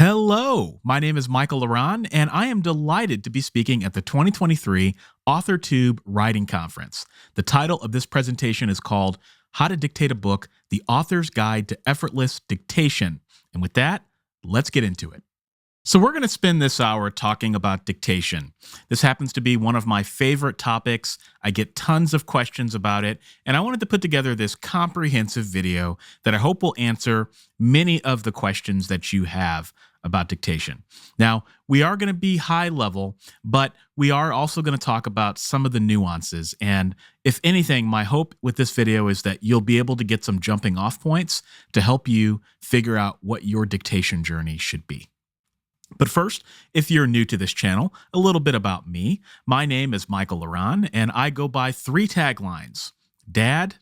Hello, my name is Michael Ronn, and I am delighted to be speaking at the 2023 AuthorTube Writing Conference. The title of this presentation is called How to Dictate a Book, The Author's Guide to Effortless Dictation. And with that, let's get into it. So we're going to spend this hour talking about dictation. This happens to be one of my favorite topics. I get tons of questions about it, and I wanted to put together this comprehensive video that I hope will answer many of the questions that you have about dictation. Now, we are going to be high level, but we are also going to talk about some of the nuances. And if anything, my hope with this video is that you'll be able to get some jumping off points to help you figure out what your dictation journey should be. But first, if you're new to this channel, a little bit about me. My name is Michael Ronn, and I go by three taglines: Dad,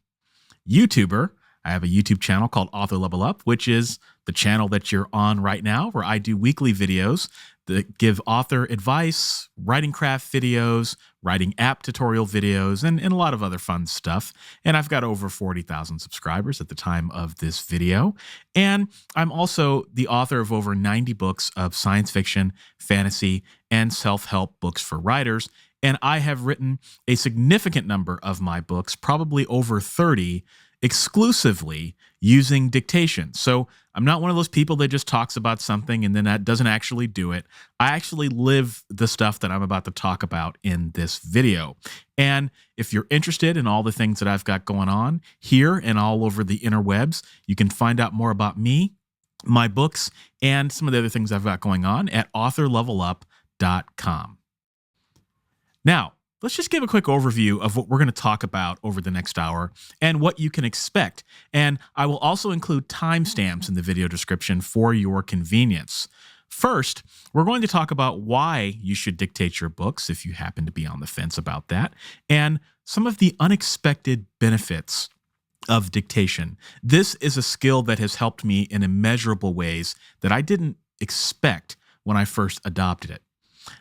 YouTuber. I have a YouTube channel called Author Level Up, which is the channel that you're on right now, where I do weekly videos that give author advice, writing craft videos, writing app tutorial videos, and a lot of other fun stuff. And I've got over 40,000 subscribers at the time of this video. And I'm also the author of over 90 books of science fiction, fantasy, and self-help books for writers. And I have written a significant number of my books, probably over 30, exclusively using dictation. So I'm not one of those people that just talks about something and then that doesn't actually do it. I actually live the stuff that I'm about to talk about in this video. And if you're interested in all the things that I've got going on here and all over the interwebs, you can find out more about me, my books, and some of the other things I've got going on at authorlevelup.com. Now, let's just give a quick overview of what we're going to talk about over the next hour and what you can expect. And I will also include timestamps in the video description for your convenience. First, we're going to talk about why you should dictate your books if you happen to be on the fence about that, and some of the unexpected benefits of dictation. This is a skill that has helped me in immeasurable ways that I didn't expect when I first adopted it.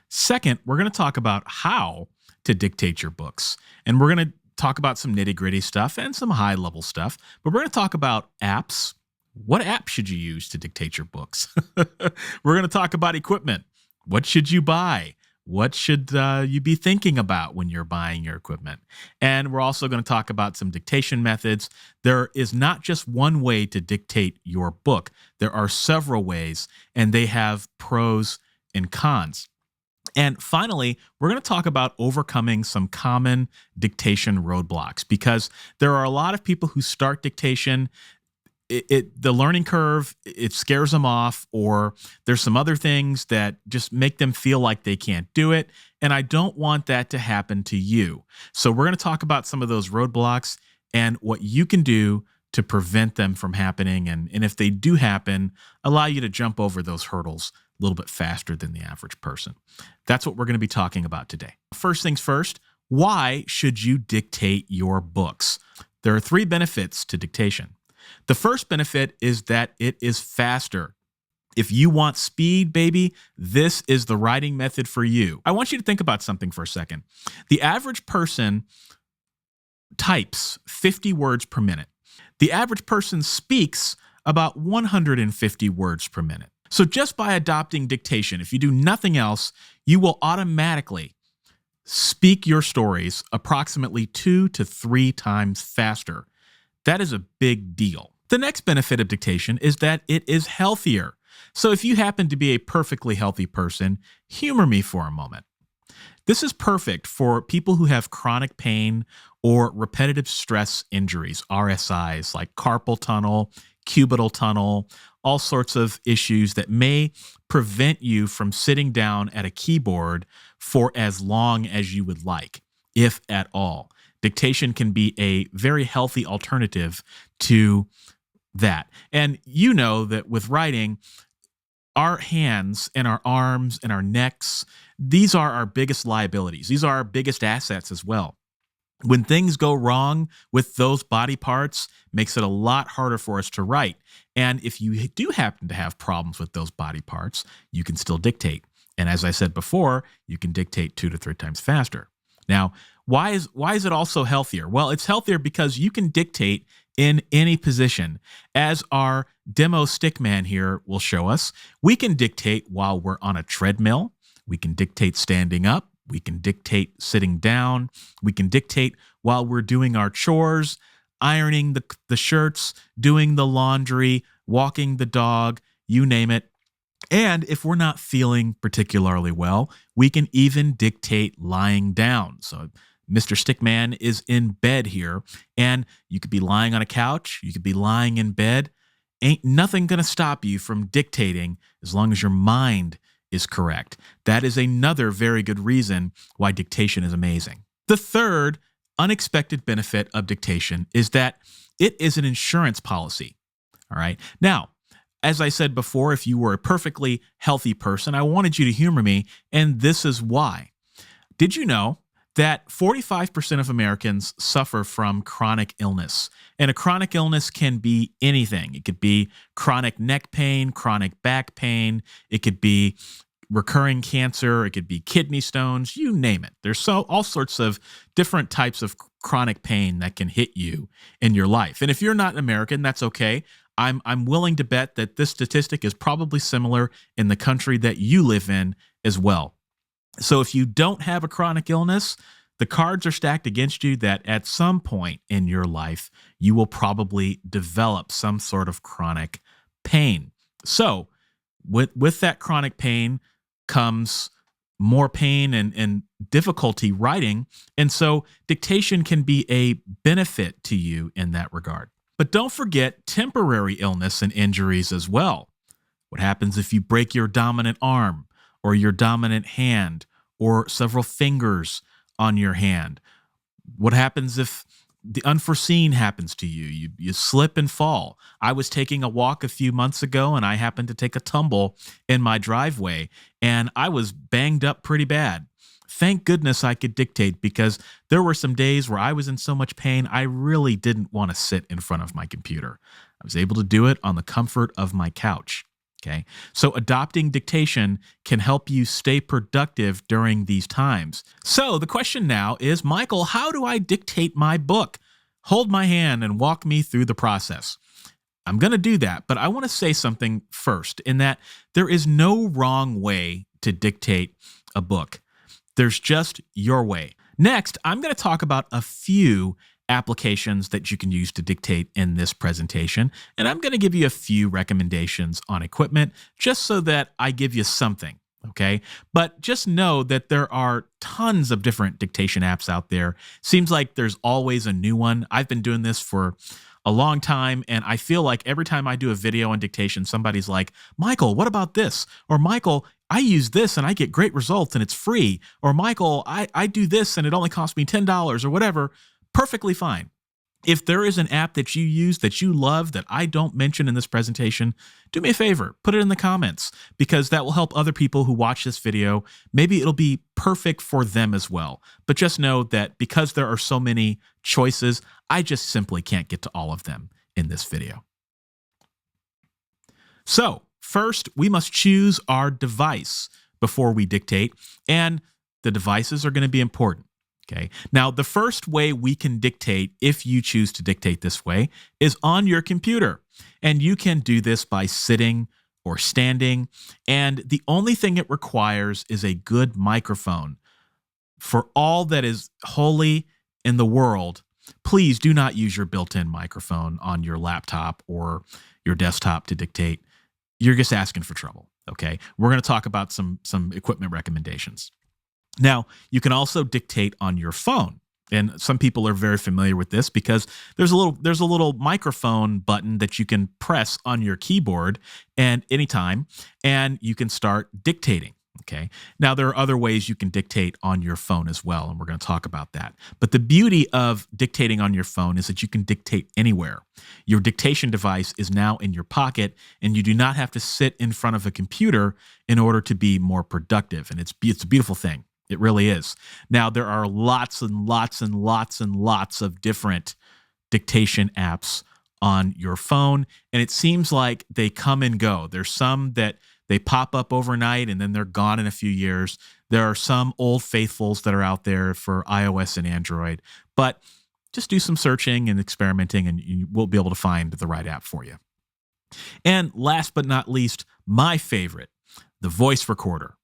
Second, we're going to talk about how to dictate your books. And we're going to talk about some nitty-gritty stuff and some high-level stuff, but we're going to talk about apps. What app should you use to dictate your books? We're going to talk about equipment. What should you buy? What should you be thinking about when you're buying your equipment? And we're also going to talk about some dictation methods. There is not just one way to dictate your book. There are several ways, and they have pros and cons. And finally, we're going to talk about overcoming some common dictation roadblocks, because there are a lot of people who start dictation. The learning curve, it scares them off, or there's some other things that just make them feel like they can't do it. And I don't want that to happen to you. So we're going to talk about some of those roadblocks and what you can do to prevent them from happening. And if they do happen, allow you to jump over those hurdles a little bit faster than the average person. That's what we're going to be talking about today. First things first, why should you dictate your books? There are three benefits to dictation. The first benefit is that it is faster. If you want speed, baby, this is the writing method for you. I want you to think about something for a second. The average person types 50 words per minute. The average person speaks about 150 words per minute. So just by adopting dictation, if you do nothing else, you will automatically speak your stories approximately 2 to 3 times faster. That is a big deal. The next benefit of dictation is that it is healthier. So if you happen to be a perfectly healthy person, humor me for a moment. This is perfect for people who have chronic pain or repetitive stress injuries, RSIs, like carpal tunnel, cubital tunnel, all sorts of issues that may prevent you from sitting down at a keyboard for as long as you would like, if at all. Dictation can be a very healthy alternative to that. And you know that with writing, our hands and our arms and our necks, these are our biggest liabilities. These are our biggest assets as well. When things go wrong with those body parts, makes it a lot harder for us to write. And if you do happen to have problems with those body parts, you can still dictate. And as I said before, you can dictate 2 to 3 times faster. Now, why is it also healthier? Well, it's healthier because you can dictate in any position. As our demo stickman here will show us, we can dictate while we're on a treadmill. We can dictate standing up. We can dictate sitting down. We can dictate while we're doing our chores, ironing the shirts, doing the laundry, walking the dog, you name it. And if we're not feeling particularly well, we can even dictate lying down. So Mr. Stickman is in bed here, and you could be lying on a couch. You could be lying in bed. Ain't nothing going to stop you from dictating as long as your mind is correct. That is another very good reason why dictation is amazing. The third unexpected benefit of dictation is that it is an insurance policy. All right. Now, as I said before, if you were a perfectly healthy person, I wanted you to humor me, and this is why. Did you know that 45% of Americans suffer from chronic illness? And a chronic illness can be anything. It could be chronic neck pain, chronic back pain. It could be recurring cancer. It could be kidney stones, you name it. There's all sorts of different types of chronic pain that can hit you in your life. And if you're not an American, that's okay. I'm willing to bet that this statistic is probably similar in the country that you live in as well. So if you don't have a chronic illness, the cards are stacked against you that at some point in your life, you will probably develop some sort of chronic pain. So with that chronic pain comes more pain and difficulty writing. And so dictation can be a benefit to you in that regard. But don't forget temporary illness and injuries as well. What happens if you break your dominant arm or your dominant hand or several fingers on your hand? What happens if the unforeseen happens to you? You slip and fall. I was taking a walk a few months ago and I happened to take a tumble in my driveway and I was banged up pretty bad. Thank goodness I could dictate, because there were some days where I was in so much pain, I really didn't want to sit in front of my computer. I was able to do it on the comfort of my couch. Okay, so adopting dictation can help you stay productive during these times. So the question now is, Michael, how do I dictate my book? Hold my hand and walk me through the process. I'm going to do that, but I want to say something first, in that there is no wrong way to dictate a book. There's just your way. Next, I'm going to talk about a few applications that you can use to dictate in this presentation, and I'm going to give you a few recommendations on equipment just so that I give you something, okay? But just know that there are tons of different dictation apps out there. Seems like there's always a new one. I've been doing this for a long time, and I feel like every time I do a video on dictation, somebody's like, Michael, what about this? Or Michael, I use this and I get great results and it's free. Or Michael, I do this and it only costs me $10 or whatever. Perfectly fine. If there is an app that you use that you love that I don't mention in this presentation, do me a favor, put it in the comments, because that will help other people who watch this video. Maybe it'll be perfect for them as well. But just know that because there are so many choices, I just simply can't get to all of them in this video. So first, we must choose our device before we dictate, and the devices are going to be important. Okay. Now, the first way we can dictate, if you choose to dictate this way, is on your computer. And you can do this by sitting or standing. And the only thing it requires is a good microphone. For all that is holy in the world, please do not use your built-in microphone on your laptop or your desktop to dictate. You're just asking for trouble. Okay. We're going to talk about some equipment recommendations. Now, you can also dictate on your phone. And some people are very familiar with this because there's a little microphone button that you can press on your keyboard and anytime, and you can start dictating. Okay. Now, there are other ways you can dictate on your phone as well, and we're going to talk about that. But the beauty of dictating on your phone is that you can dictate anywhere. Your dictation device is now in your pocket, and you do not have to sit in front of a computer in order to be more productive. And it's a beautiful thing. It really is. Now, there are lots and lots and lots and lots of different dictation apps on your phone, and it seems like they come and go. There's some that they pop up overnight and then they're gone in a few years. There are some old faithfuls that are out there for iOS and Android, but just do some searching and experimenting and you will be able to find the right app for you. And last but not least, my favorite, the voice recorder.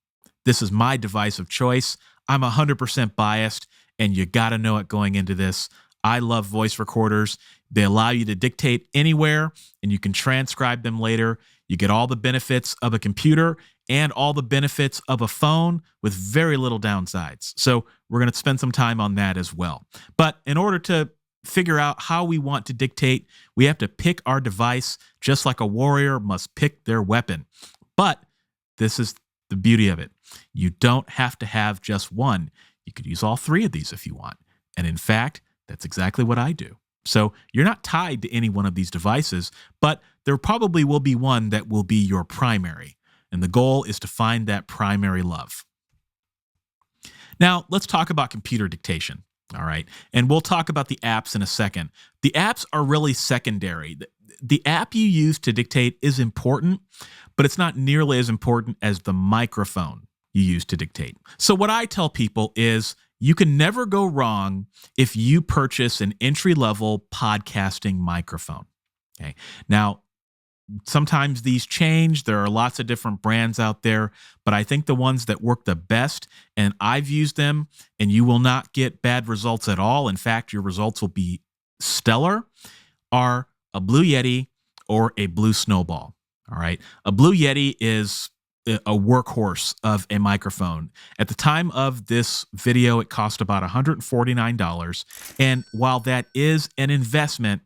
This is my device of choice. I'm 100% biased, and you got to know it going into this. I love voice recorders. They allow you to dictate anywhere, and you can transcribe them later. You get all the benefits of a computer and all the benefits of a phone with very little downsides. So we're going to spend some time on that as well. But in order to figure out how we want to dictate, we have to pick our device just like a warrior must pick their weapon. But this is the beauty of it. You don't have to have just one. You could use all three of these if you want. And in fact, that's exactly what I do. So you're not tied to any one of these devices, but there probably will be one that will be your primary. And the goal is to find that primary love. Now, let's talk about computer dictation. All right. And we'll talk about the apps in a second. The apps are really secondary. The app you use to dictate is important, but it's not nearly as important as the microphone you use to dictate. So what I tell people is you can never go wrong if you purchase an entry-level podcasting microphone. Okay. Now, sometimes these change. There are lots of different brands out there, but I think the ones that work the best, and I've used them, and you will not get bad results at all. In fact, your results will be stellar, are a Blue Yeti or a Blue Snowball. All right. A Blue Yeti is a workhorse of a microphone. At the time of this video, it cost about $149. And while that is an investment,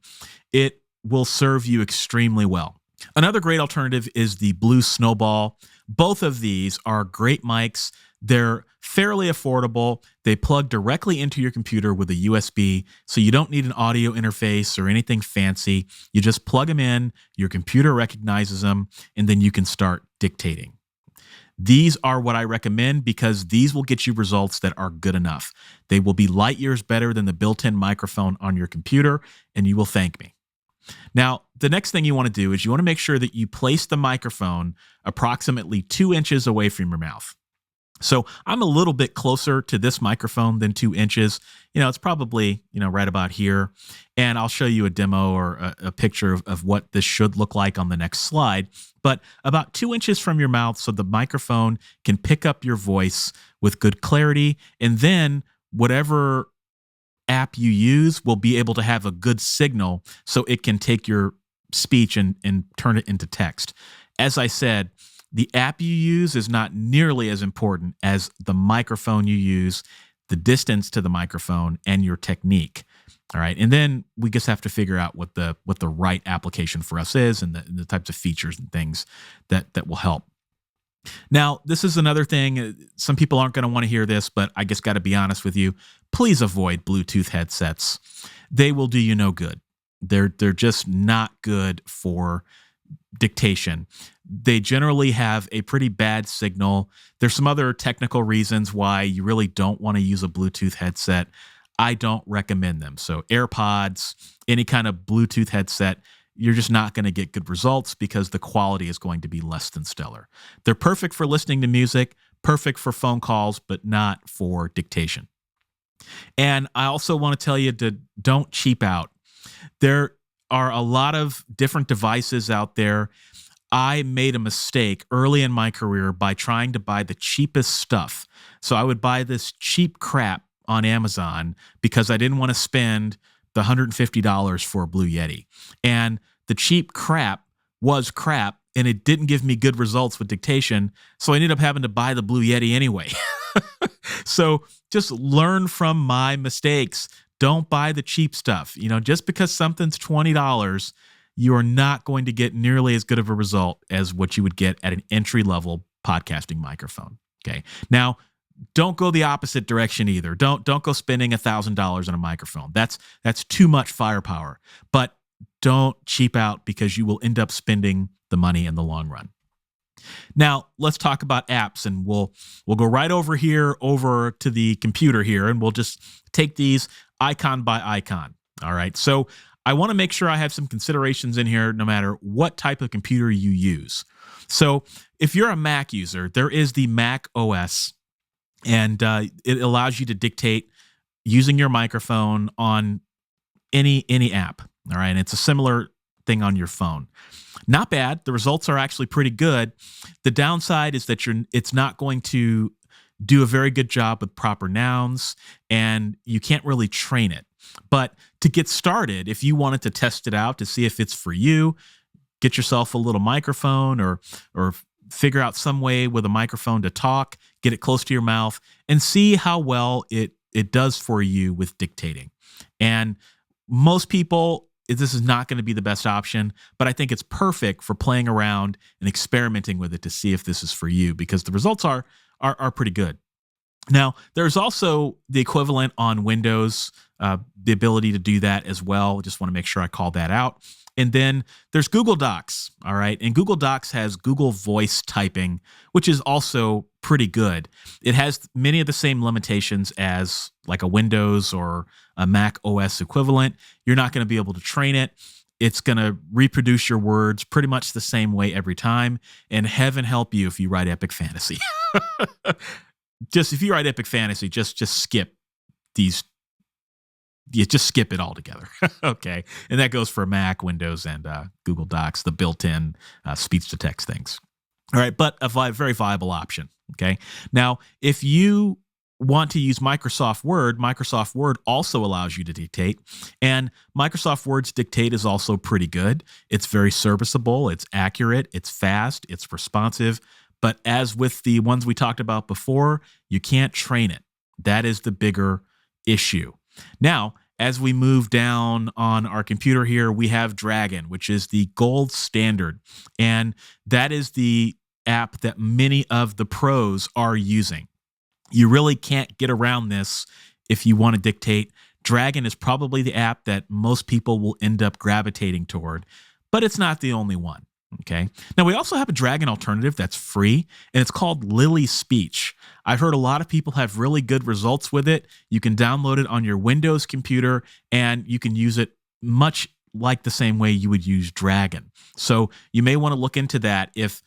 it will serve you extremely well. Another great alternative is the Blue Snowball. Both of these are great mics. They're fairly affordable. They plug directly into your computer with a USB, so you don't need an audio interface or anything fancy. You just plug them in, your computer recognizes them, and then you can start dictating. These are what I recommend because these will get you results that are good enough. They will be light years better than the built-in microphone on your computer, and you will thank me. Now, the next thing you want to do is you want to make sure that you place the microphone approximately 2 inches away from your mouth. So I'm a little bit closer to this microphone than 2 inches. It's probably, right about here. And I'll show you a demo or a picture of what this should look like on the next slide. But about 2 inches from your mouth so the microphone can pick up your voice with good clarity. And then whatever app you use will be able to have a good signal so it can take your speech and turn it into text. As I said, the app you use is not nearly as important as the microphone you use, the distance to the microphone, and your technique. All right. And then we just have to figure out what the right application for us is and the types of features and things that will help. Now, this is another thing. Some people aren't going to want to hear this, but I just got to be honest with you. Please avoid Bluetooth headsets. They will do you no good. They're just not good for dictation. They generally have a pretty bad signal. There's some other technical reasons why you really don't want to use a Bluetooth headset. I don't recommend them. So AirPods, any kind of Bluetooth headset, you're just not going to get good results because the quality is going to be less than stellar. They're perfect for listening to music, perfect for phone calls, but not for dictation. And I also want to tell you to don't cheap out. There are a lot of different devices out there. I made a mistake early in my career by trying to buy the cheapest stuff. So I would buy this cheap crap on Amazon because I didn't want to spend the $150 for a Blue Yeti. And the cheap crap was crap, and it didn't give me good results with dictation. So I ended up having to buy the Blue Yeti anyway. So just learn from my mistakes. Don't buy the cheap stuff. Just because something's $20, you are not going to get nearly as good of a result as what you would get at an entry-level podcasting microphone. Okay. Now, don't go the opposite direction either. Don't go spending $1,000 on a microphone. That's too much firepower. But don't cheap out because you will end up spending the money in the long run. Now, let's talk about apps, and we'll go right over to the computer here, and we'll just take these icon by icon. All right. So I want to make sure I have some considerations in here no matter what type of computer you use. So if you're a Mac user, there is the Mac OS, and it allows you to dictate using your microphone on any app. All right. And it's a similar thing on your phone. Not bad. The results are actually pretty good. The downside is that it's not going to do a very good job with proper nouns, and you can't really train it. But to get started, if you wanted to test it out to see if it's for you, get yourself a little microphone or figure out some way with a microphone to talk, get it close to your mouth, and see how well it does for you with dictating. And most people, this is not going to be the best option, but I think it's perfect for playing around and experimenting with it to see if this is for you, because the results are pretty good. Now, there's also the equivalent on Windows, the ability to do that as well. Just want to make sure I call that out. And then there's Google Docs, all right? And Google Docs has Google Voice typing, which is also pretty good. It has many of the same limitations as like a Windows or a Mac OS equivalent. You're not going to be able to train it. It's going to reproduce your words pretty much the same way every time. And heaven help you if you write epic fantasy. If you write epic fantasy, just skip these. You just skip it altogether. Okay. And that goes for Mac, Windows, and Google Docs, the built-in speech to text things. All right. But a very viable option. Okay. Now, if you want to use Microsoft Word also allows you to dictate. And Microsoft Word's dictate is also pretty good. It's very serviceable. It's accurate. It's fast. It's responsive. But as with the ones we talked about before, you can't train it. That is the bigger issue. Now, as we move down on our computer here, we have Dragon, which is the gold standard. And that is the app that many of the pros are using. You really can't get around this if you want to dictate. Dragon is probably the app that most people will end up gravitating toward, but it's not the only one. Okay. Now, we also have a Dragon alternative that's free, and it's called Lily Speech. I've heard a lot of people have really good results with it. You can download it on your Windows computer, and you can use it much like the same way you would use Dragon. So you may want to look into that if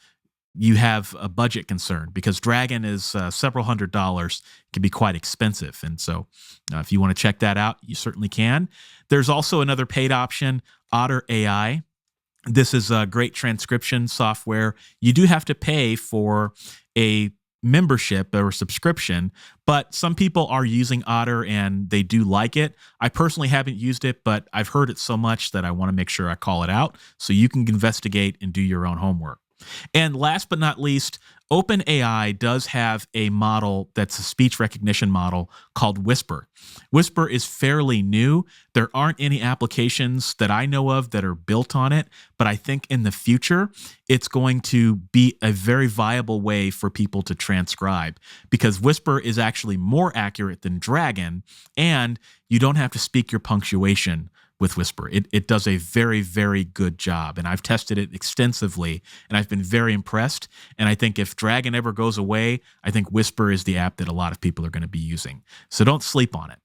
you have a budget concern, because Dragon is several $100s, can be quite expensive. And so if you want to check that out, you certainly can. There's also another paid option, Otter AI. This is a great transcription software. You do have to pay for a membership or subscription, but some people are using Otter and they do like it. I personally haven't used it, but I've heard it so much that I want to make sure I call it out so you can investigate and do your own homework. And last but not least, OpenAI does have a model that's a speech recognition model called Whisper. Whisper is fairly new. There aren't any applications that I know of that are built on it, but I think in the future, it's going to be a very viable way for people to transcribe, because Whisper is actually more accurate than Dragon, and you don't have to speak your punctuation with Whisper. It does a very, very good job. And I've tested it extensively, and I've been very impressed. And I think if Dragon ever goes away, I think Whisper is the app that a lot of people are going to be using. So don't sleep on it.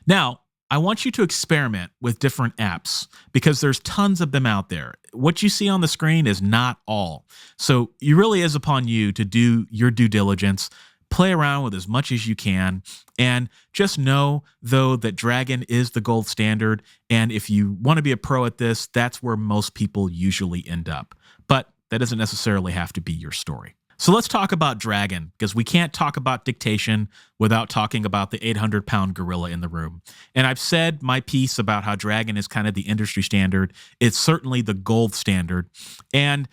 Now, I want you to experiment with different apps, because there's tons of them out there. What you see on the screen is not all. So it really is upon you to do your due diligence. Play around with as much as you can, and just know, though, that Dragon is the gold standard. And if you want to be a pro at this, that's where most people usually end up. But that doesn't necessarily have to be your story. So let's talk about Dragon, because we can't talk about dictation without talking about the 800-pound gorilla in the room. And I've said my piece about how Dragon is kind of the industry standard. It's certainly the gold standard, and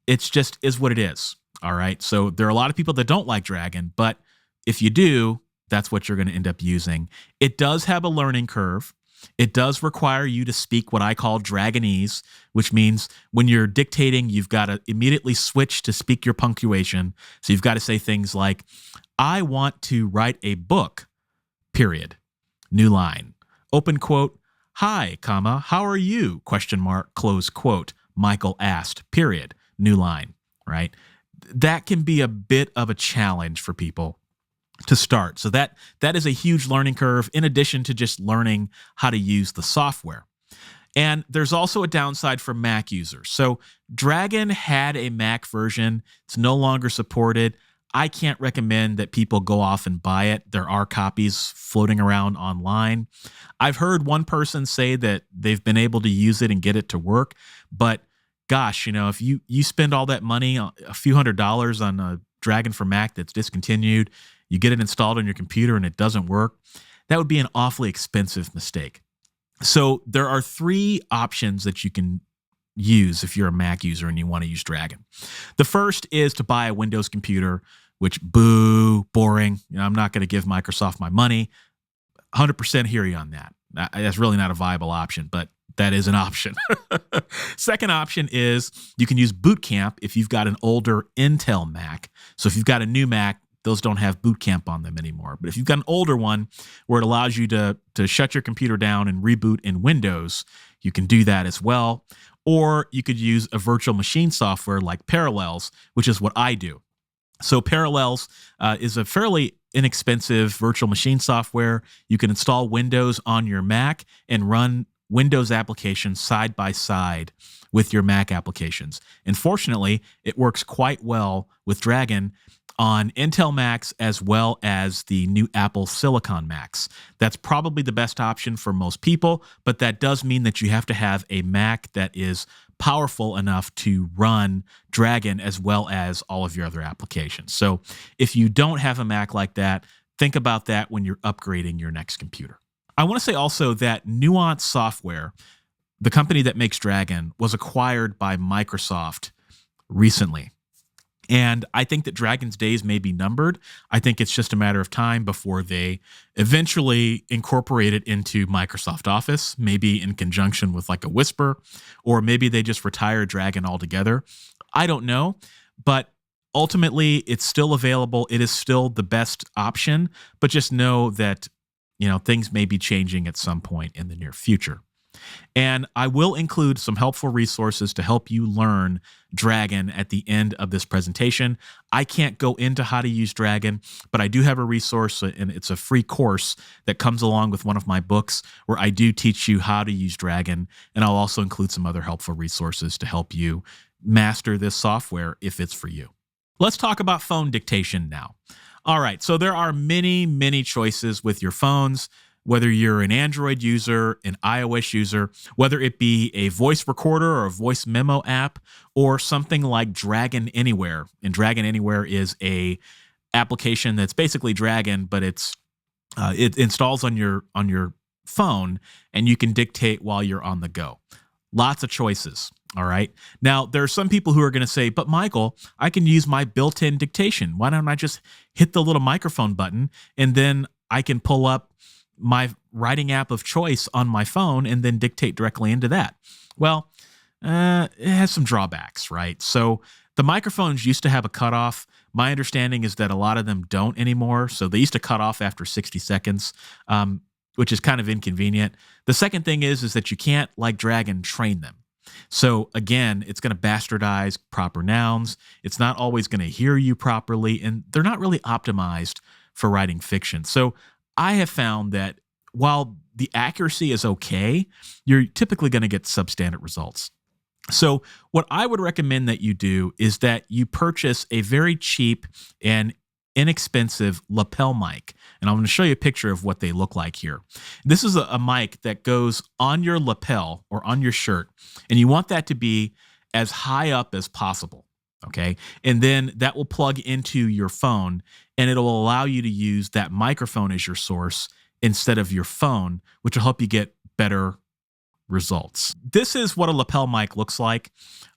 it's just is what it is. All right. So there are a lot of people that don't like Dragon, but if you do, that's what you're going to end up using. It does have a learning curve. It does require you to speak what I call Dragonese, which means when you're dictating, you've got to immediately switch to speak your punctuation. So you've got to say things like, I want to write a book, period. New line. Open quote. Hi, comma, how are you? Question mark, close quote. Michael asked, period. New line, right? That can be a bit of a challenge for people to start. So that is a huge learning curve, in addition to just learning how to use the software. And there's also a downside for Mac users. So Dragon had a Mac version. It's no longer supported. I can't recommend that people go off and buy it. There are copies floating around online. I've heard one person say that they've been able to use it and get it to work, but gosh, if you spend all that money, a few $100s on a Dragon for Mac that's discontinued, you get it installed on your computer and it doesn't work, that would be an awfully expensive mistake. So there are 3 options that you can use if you're a Mac user and you want to use Dragon. The first is to buy a Windows computer, which boo, boring. I'm not going to give Microsoft my money. 100% hear you on that. That's really not a viable option, but that is an option. Second option is you can use Boot Camp if you've got an older Intel Mac. So if you've got a new Mac, those don't have Boot Camp on them anymore. But if you've got an older one where it allows you to shut your computer down and reboot in Windows, you can do that as well. Or you could use a virtual machine software like Parallels, which is what I do. So Parallels is a fairly inexpensive virtual machine software. You can install Windows on your Mac and run Windows applications side by side with your Mac applications. And fortunately, it works quite well with Dragon on Intel Macs as well as the new Apple Silicon Macs. That's probably the best option for most people, but that does mean that you have to have a Mac that is powerful enough to run Dragon as well as all of your other applications. So if you don't have a Mac like that, think about that when you're upgrading your next computer. I want to say also that Nuance Software, the company that makes Dragon, was acquired by Microsoft recently. And I think that Dragon's days may be numbered. I think it's just a matter of time before they eventually incorporate it into Microsoft Office, maybe in conjunction with like a Whisper, or maybe they just retire Dragon altogether. I don't know, but ultimately it's still available. It is still the best option, but just know that things may be changing at some point in the near future. And I will include some helpful resources to help you learn Dragon at the end of this presentation. I can't go into how to use Dragon, but I do have a resource, and it's a free course that comes along with one of my books where I do teach you how to use Dragon, and I'll also include some other helpful resources to help you master this software if it's for you. Let's talk about phone dictation now. All right, so there are many, many choices with your phones. Whether you're an Android user, an iOS user, whether it be a voice recorder or a voice memo app, or something like Dragon Anywhere. And Dragon Anywhere is a application that's basically Dragon, but it installs on your phone, and you can dictate while you're on the go. Lots of choices. All right. Now, there are some people who are going to say, but Michael, I can use my built-in dictation. Why don't I just hit the little microphone button and then I can pull up my writing app of choice on my phone and then dictate directly into that? Well, it has some drawbacks, right? So the microphones used to have a cutoff. My understanding is that a lot of them don't anymore. So they used to cut off after 60 seconds, which is kind of inconvenient. The second thing is that you can't, like Dragon, train them. So again, it's going to bastardize proper nouns. It's not always going to hear you properly, and they're not really optimized for writing fiction. So I have found that while the accuracy is okay, you're typically going to get substandard results. So what I would recommend that you do is that you purchase a very cheap and inexpensive lapel mic. And I'm going to show you a picture of what they look like here. This is a mic that goes on your lapel or on your shirt, and you want that to be as high up as possible. Okay. And then that will plug into your phone, and it'll allow you to use that microphone as your source instead of your phone, which will help you get better results. This is what a lapel mic looks like.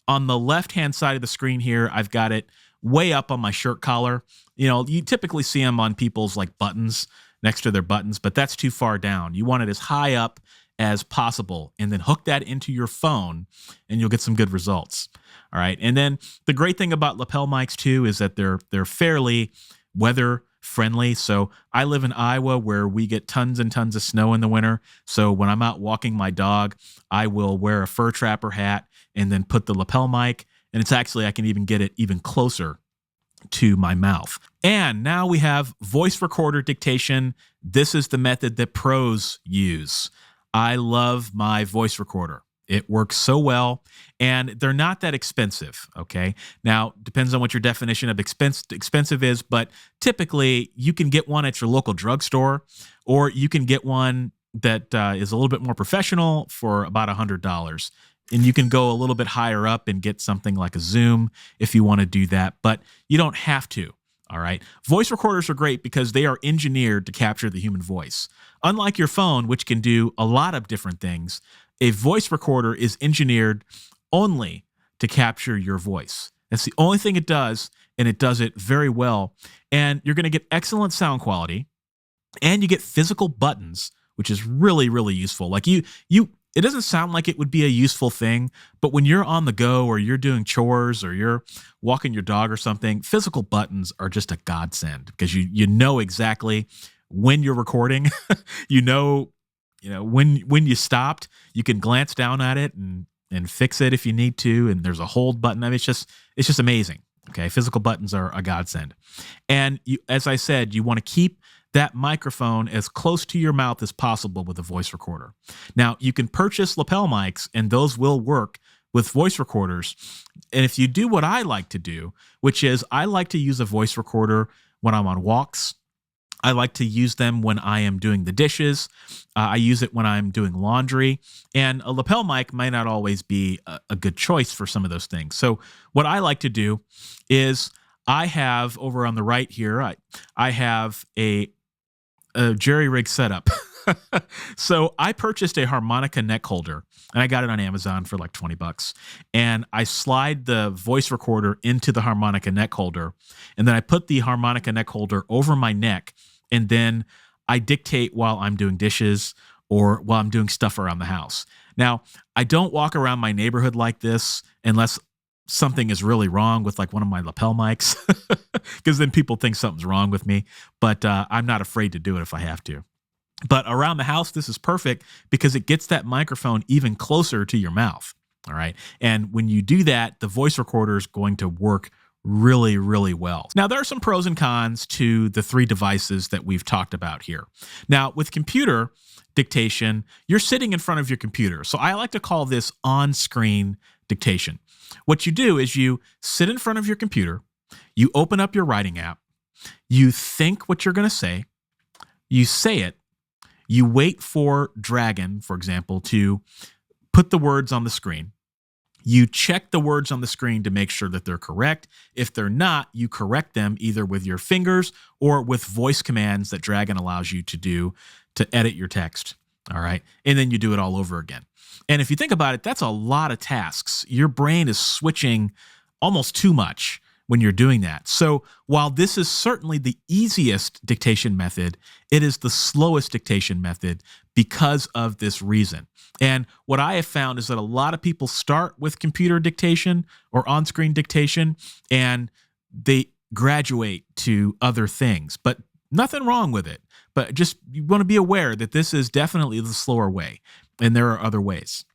On the left-hand side of the screen here, I've got it way up on my shirt collar. You typically see them on people's like buttons next to their buttons, but that's too far down. You want it as high up as possible, and then hook that into your phone and you'll get some good results. All right. And then the great thing about lapel mics too is that they're fairly weather friendly. So I live in Iowa where we get tons and tons of snow in the winter. So when I'm out walking my dog, I will wear a fur trapper hat and then put the lapel mic, and it's actually, I can even get it even closer to my mouth. And now we have voice recorder dictation. This is the method that pros use. I love my voice recorder. It works so well, and they're not that expensive, okay? Now, depends on what your definition of expensive is, but typically you can get one at your local drugstore, or you can get one that is a little bit more professional for about $100. And you can go a little bit higher up and get something like a Zoom if you want to do that, but you don't have to. All right. Voice recorders are great because they are engineered to capture the human voice. Unlike your phone, which can do a lot of different things, a voice recorder is engineered only to capture your voice. That's the only thing it does, and it does it very well. And you're going to get excellent sound quality, and you get physical buttons, which is really, really useful. Like it doesn't sound like it would be a useful thing, but when you're on the go or you're doing chores or you're walking your dog or something, physical buttons are just a godsend because you know exactly when you're recording. you know when you stopped. You can glance down at it and fix it if you need to. And there's a hold button. I mean, it's just amazing. Okay, physical buttons are a godsend. And as I said, you want to keep that microphone as close to your mouth as possible with a voice recorder. Now, you can purchase lapel mics, and those will work with voice recorders. And if you do what I like to do, which is I like to use a voice recorder when I'm on walks. I like to use them when I am doing the dishes. I use it when I'm doing laundry. And a lapel mic might not always be a good choice for some of those things. So what I like to do is I have over on the right here, I have a jerry-rig setup. So I purchased a harmonica neck holder, and I got it on Amazon for like $20. And I slide the voice recorder into the harmonica neck holder, and then I put the harmonica neck holder over my neck, and then I dictate while I'm doing dishes or while I'm doing stuff around the house. Now, I don't walk around my neighborhood like this unless something is really wrong with like one of my lapel mics, because then people think something's wrong with me. But I'm not afraid to do it if I have to. But around the house, this is perfect because it gets that microphone even closer to your mouth. All right. And when you do that, the voice recorder is going to work really, really well. Now, there are some pros and cons to the three devices that we've talked about here. Now, with computer dictation, you're sitting in front of your computer. So I like to call this on-screen dictation. What you do is you sit in front of your computer, you open up your writing app, you think what you're going to say it, you wait for Dragon, for example, to put the words on the screen. You check the words on the screen to make sure that they're correct. If they're not, you correct them either with your fingers or with voice commands that Dragon allows you to do to edit your text. All right. And then you do it all over again. And if you think about it, that's a lot of tasks. Your brain is switching almost too much when you're doing that. So while this is certainly the easiest dictation method, it is the slowest dictation method because of this reason. And what I have found is that a lot of people start with computer dictation or on-screen dictation, and they graduate to other things. But nothing wrong with it. But just you want to be aware that this is definitely the slower way, and there are other ways.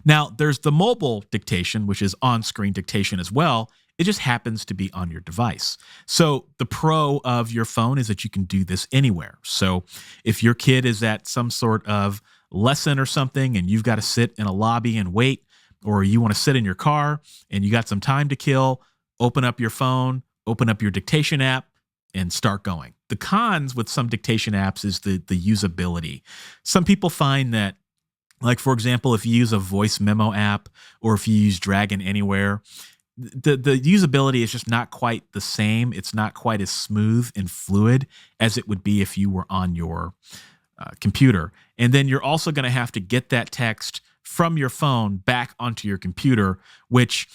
Now, there's the mobile dictation, which is on-screen dictation as well. It just happens to be on your device. So the pro of your phone is that you can do this anywhere. So if your kid is at some sort of lesson or something and you've got to sit in a lobby and wait, or you want to sit in your car and you got some time to kill, open up your phone, open up your dictation app, and start going. The cons with some dictation apps is the usability. Some people find that, like, for example, if you use a voice memo app or if you use Dragon Anywhere, the usability is just not quite the same. It's not quite as smooth and fluid as it would be if you were on your computer. And then you're also going to have to get that text from your phone back onto your computer, which,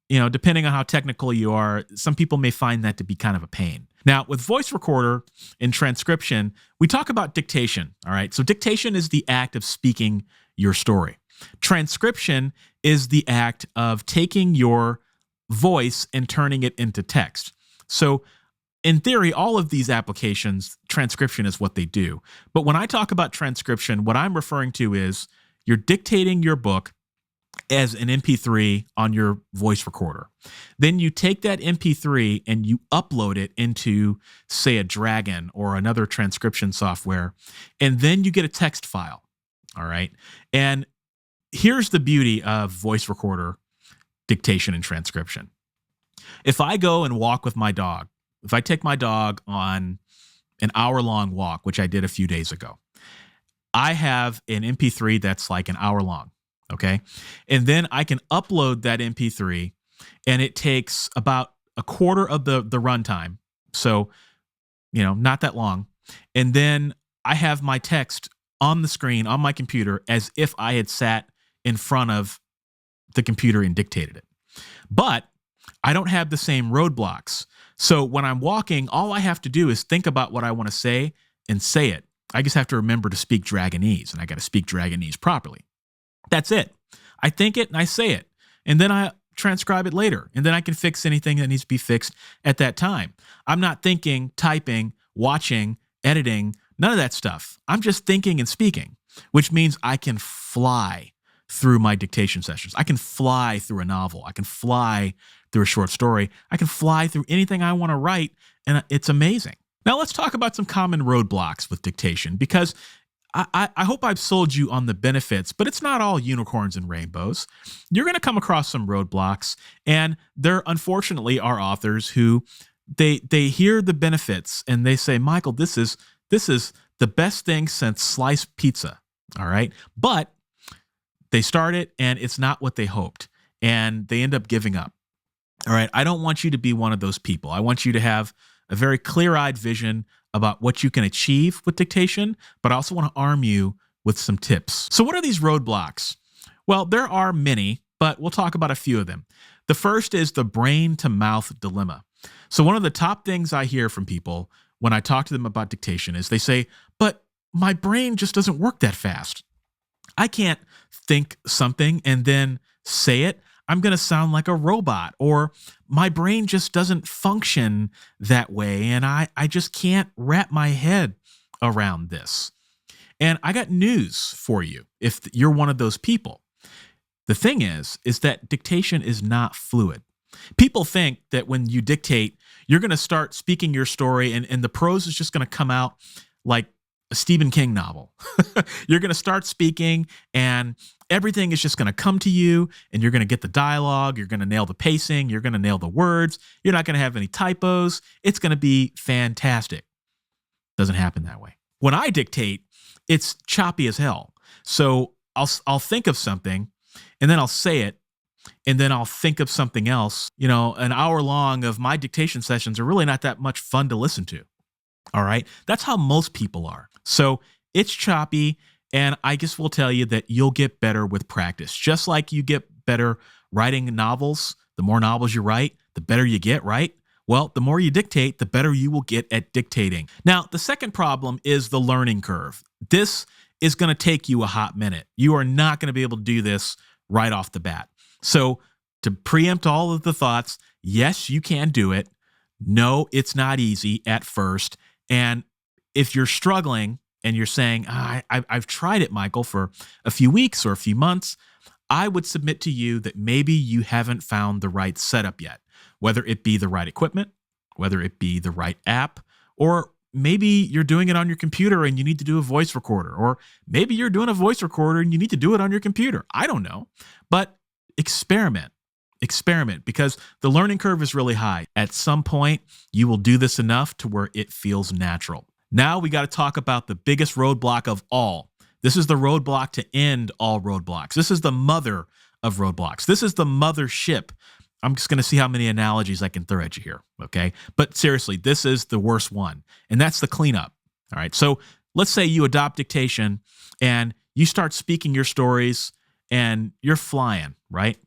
you know, depending on how technical you are, some people may find that to be kind of a pain. Now, with voice recorder and transcription, we talk about dictation. All right. So dictation is the act of speaking your story. Transcription is the act of taking your voice and turning it into text. So in theory, all of these applications, transcription is what they do. But when I talk about transcription, what I'm referring to is you're dictating your book as an MP3 on your voice recorder. Then you take that MP3 and you upload it into, say, a Dragon or another transcription software, and then you get a text file. All right. And here's the beauty of voice recorder dictation and transcription. If I go and walk with my dog, if I take my dog on an hour-long walk, which I did a few days ago, I have an MP3 that's like an hour long, okay? And then I can upload that MP3, and it takes about a quarter of the runtime, so, not that long. And then I have my text on the screen on my computer as if I had sat in front of the computer and dictated it. But I don't have the same roadblocks. So when I'm walking, all I have to do is think about what I want to say and say it. I just have to remember to speak Dragonese, and I got to speak Dragonese properly. That's it. I think it and I say it, and then I transcribe it later, and then I can fix anything that needs to be fixed at that time. I'm not thinking, typing, watching, editing, none of that stuff. I'm just thinking and speaking, which means I can fly through my dictation sessions. I can fly through a novel. I can fly through a short story. I can fly through anything I want to write, and it's amazing. Now let's talk about some common roadblocks with dictation, because I hope I've sold you on the benefits, but it's not all unicorns and rainbows. You're going to come across some roadblocks, and there unfortunately are authors who they hear the benefits and they say, Michael, this is the best thing since sliced pizza. All right. But they start it and it's not what they hoped, and they end up giving up. All right. I don't want you to be one of those people. I want you to have a very clear-eyed vision about what you can achieve with dictation, but I also want to arm you with some tips. So what are these roadblocks? Well, there are many, but we'll talk about a few of them. The first is the brain-to-mouth dilemma. So one of the top things I hear from people when I talk to them about dictation is they say, but my brain just doesn't work that fast. I can't think something and then say it. I'm going to sound like a robot, or my brain just doesn't function that way, and I just can't wrap my head around this. And I got news for you if you're one of those people. The thing is that dictation is not fluid. People think that when you dictate, you're going to start speaking your story and the prose is just going to come out like a Stephen King novel. You're going to start speaking and everything is just going to come to you, and you're going to get the dialogue. You're going to nail the pacing. You're going to nail the words. You're not going to have any typos. It's going to be fantastic. Doesn't happen that way. When I dictate, it's choppy as hell. So I'll think of something, and then I'll say it, and then I'll think of something else. An hour long of my dictation sessions are really not that much fun to listen to. All right. That's how most people are. So it's choppy. And I just will tell you that you'll get better with practice. Just like you get better writing novels, the more novels you write, the better you get, right? Well, the more you dictate, the better you will get at dictating. Now, the second problem is the learning curve. This is going to take you a hot minute. You are not going to be able to do this right off the bat. So to preempt all of the thoughts, yes, you can do it. No, it's not easy at first. And if you're struggling, and you're saying, I've tried it, Michael, for a few weeks or a few months, I would submit to you that maybe you haven't found the right setup yet, whether it be the right equipment, whether it be the right app, or maybe you're doing it on your computer and you need to do a voice recorder, or maybe you're doing a voice recorder and you need to do it on your computer. I don't know, but experiment, because the learning curve is really high. At some point, you will do this enough to where it feels natural. Now we got to talk about the biggest roadblock of all. This is the roadblock to end all roadblocks. This is the mother of roadblocks. This is the mothership. I'm just going to see how many analogies I can throw at you here, okay? But seriously, this is the worst one, and that's the cleanup. All right, so let's say you adopt dictation and you start speaking your stories and you're flying, right?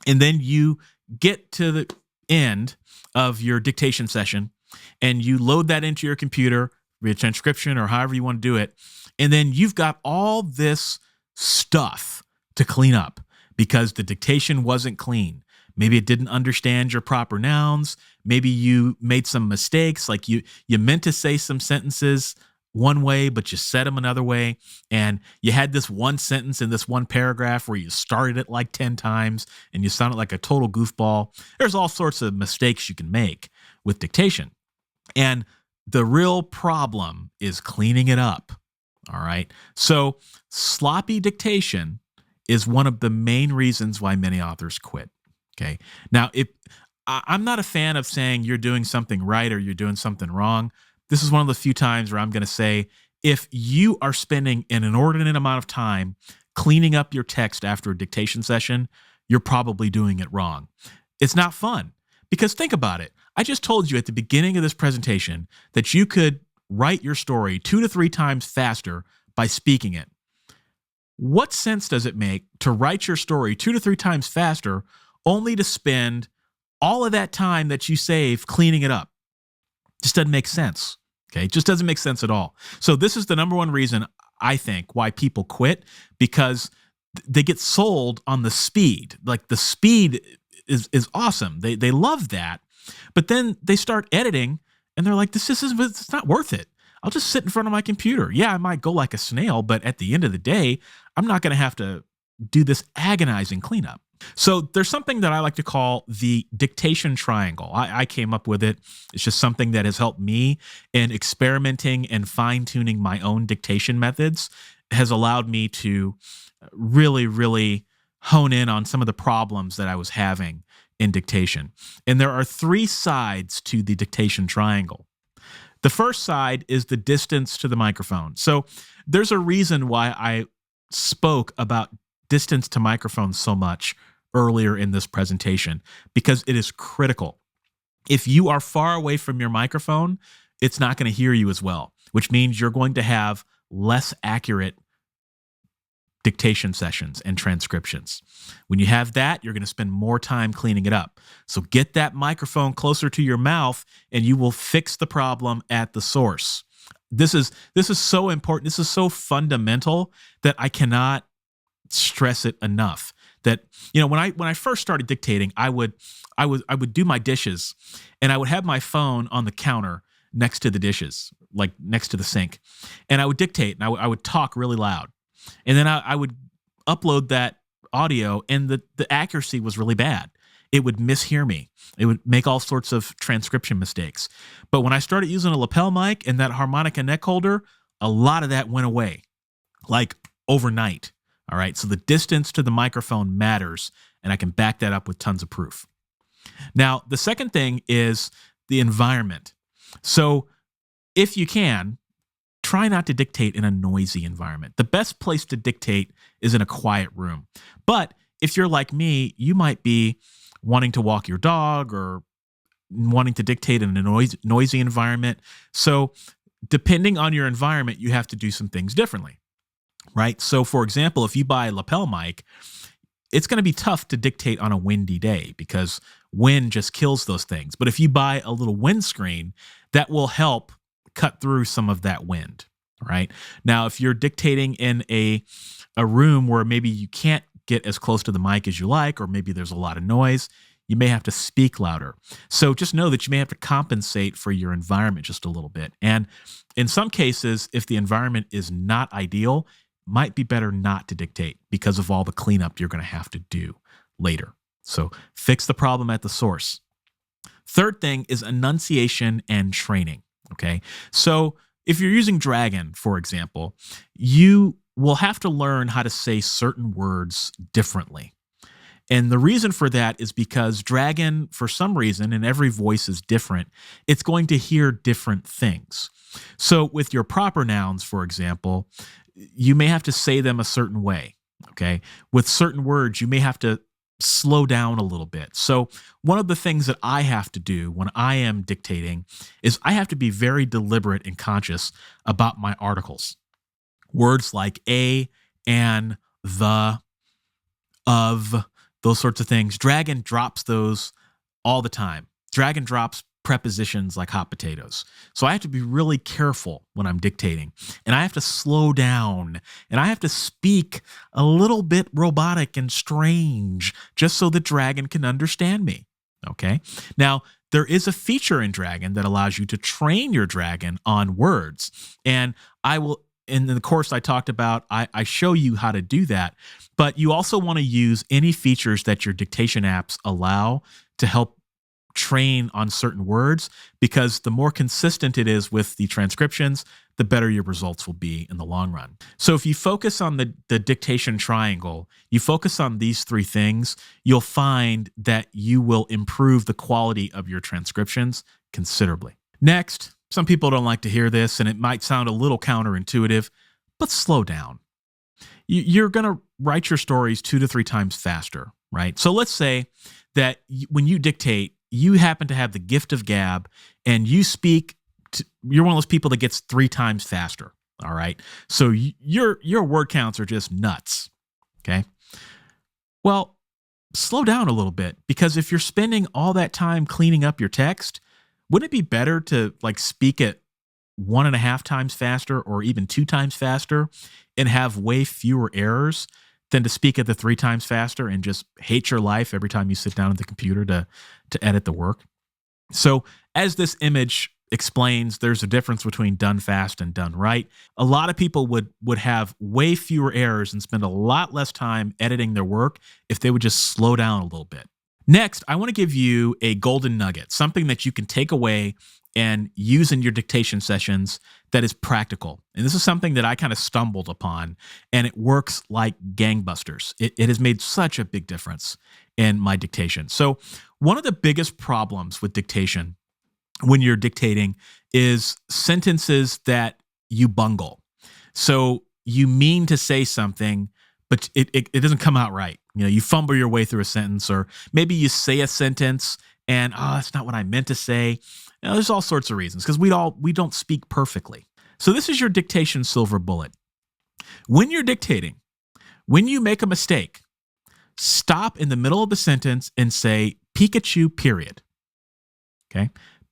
And then you get to the end of your dictation session and you load that into your computer, via transcription or however you want to do it. And then you've got all this stuff to clean up because the dictation wasn't clean. Maybe it didn't understand your proper nouns. Maybe you made some mistakes. Like you meant to say some sentences one way, but you said them another way. And you had this one sentence in this one paragraph where you started it like 10 times and you sounded like a total goofball. There's all sorts of mistakes you can make with dictation. And the real problem is cleaning it up. All right. So sloppy dictation is one of the main reasons why many authors quit. Okay. Now, I'm not a fan of saying you're doing something right or you're doing something wrong. This is one of the few times where I'm going to say, if you are spending an inordinate amount of time cleaning up your text after a dictation session, you're probably doing it wrong. It's not fun, because think about it. I just told you at the beginning of this presentation that you could write your story 2 to 3 times faster by speaking it. What sense does it make to write your story 2 to 3 times faster only to spend all of that time that you save cleaning it up? Just doesn't make sense. Okay, it just doesn't make sense at all. So this is the number one reason I think why people quit, because they get sold on the speed. Like, the speed is awesome. They love that, but then they start editing and they're like, it's not worth it. I'll just sit in front of my computer. Yeah, I might go like a snail, but at the end of the day, I'm not going to have to do this agonizing cleanup. So there's something that I like to call the dictation triangle. I came up with it. It's just something that has helped me in experimenting and fine-tuning my own dictation methods. It has allowed me to really, really hone in on some of the problems that I was having in dictation. And there are 3 sides to the dictation triangle. The first side is the distance to the microphone. So there's a reason why I spoke about distance to microphone so much earlier in this presentation, because it is critical. If you are far away from your microphone, it's not going to hear you as well, which means you're going to have less accurate dictation sessions and transcriptions. When you have that, you're going to spend more time cleaning it up. So get that microphone closer to your mouth and you will fix the problem at the source. This is so important. This is so fundamental that I cannot stress it enough. That, when I first started dictating, I would do my dishes and I would have my phone on the counter next to the dishes, like next to the sink. And I would dictate and I would talk really loud. And then I would upload that audio, and the accuracy was really bad. It would mishear me. It would make all sorts of transcription mistakes. But when I started using a lapel mic and that harmonica neck holder, a lot of that went away, like overnight. All right, so the distance to the microphone matters, and I can back that up with tons of proof. Now, the second thing is the environment. So if you can, try not to dictate in a noisy environment. The best place to dictate is in a quiet room. But if you're like me, you might be wanting to walk your dog or wanting to dictate in a noisy environment. So depending on your environment, you have to do some things differently. Right? So for example, if you buy a lapel mic, it's going to be tough to dictate on a windy day because wind just kills those things. But if you buy a little windscreen, that will help cut through some of that wind. Right? Now, if you're dictating in a room where maybe you can't get as close to the mic as you like, or maybe there's a lot of noise, you may have to speak louder. So just know that you may have to compensate for your environment just a little bit. And in some cases, if the environment is not ideal, might be better not to dictate because of all the cleanup you're going to have to do later. So fix the problem at the source. Third thing is enunciation and training. Okay. So if you're using Dragon, for example, you will have to learn how to say certain words differently. And the reason for that is because Dragon, for some reason, and every voice is different, it's going to hear different things. So with your proper nouns, for example, you may have to say them a certain way, okay? With certain words, you may have to slow down a little bit. So one of the things that I have to do when I am dictating is I have to be very deliberate and conscious about my articles. Words like a, an, the, of, those sorts of things. Dragon drops those all the time. Dragon drops prepositions like hot potatoes. So I have to be really careful when I'm dictating, and I have to slow down, and I have to speak a little bit robotic and strange just so that Dragon can understand me. Okay. Now, there is a feature in Dragon that allows you to train your Dragon on words, and I will, in the course I talked about, I show you how to do that. But you also want to use any features that your dictation apps allow to help train on certain words, because the more consistent it is with the transcriptions, the better your results will be in the long run. So if you focus on the dictation triangle, you focus on these three things, you'll find that you will improve the quality of your transcriptions considerably. Next, some people don't like to hear this, and it might sound a little counterintuitive, but slow down. You're going to write your stories 2 to 3 times faster, right? So let's say that when you dictate, you happen to have the gift of gab, and you speak, you're one of those people that gets 3 times faster, all right? So your word counts are just nuts, okay? Well, slow down a little bit, because if you're spending all that time cleaning up your text, wouldn't it be better to speak at 1.5 times faster or even 2 times faster and have way fewer errors than to speak at the 3 times faster and just hate your life every time you sit down at the computer to edit the work? So as this image explains, there's a difference between done fast and done right. A lot of people would have way fewer errors and spend a lot less time editing their work if they would just slow down a little bit. Next, I want to give you a golden nugget, something that you can take away and use in your dictation sessions that is practical. And this is something that I kind of stumbled upon, and it works like gangbusters. It has made such a big difference in my dictation. So one of the biggest problems with dictation when you're dictating is sentences that you bungle. So you mean to say something, but it doesn't come out right. You fumble your way through a sentence, or maybe you say a sentence and, that's not what I meant to say. There's all sorts of reasons, because we don't speak perfectly. So this is your dictation silver bullet. When you're dictating, when you make a mistake, stop in the middle of the sentence and say Pikachu, period. Okay?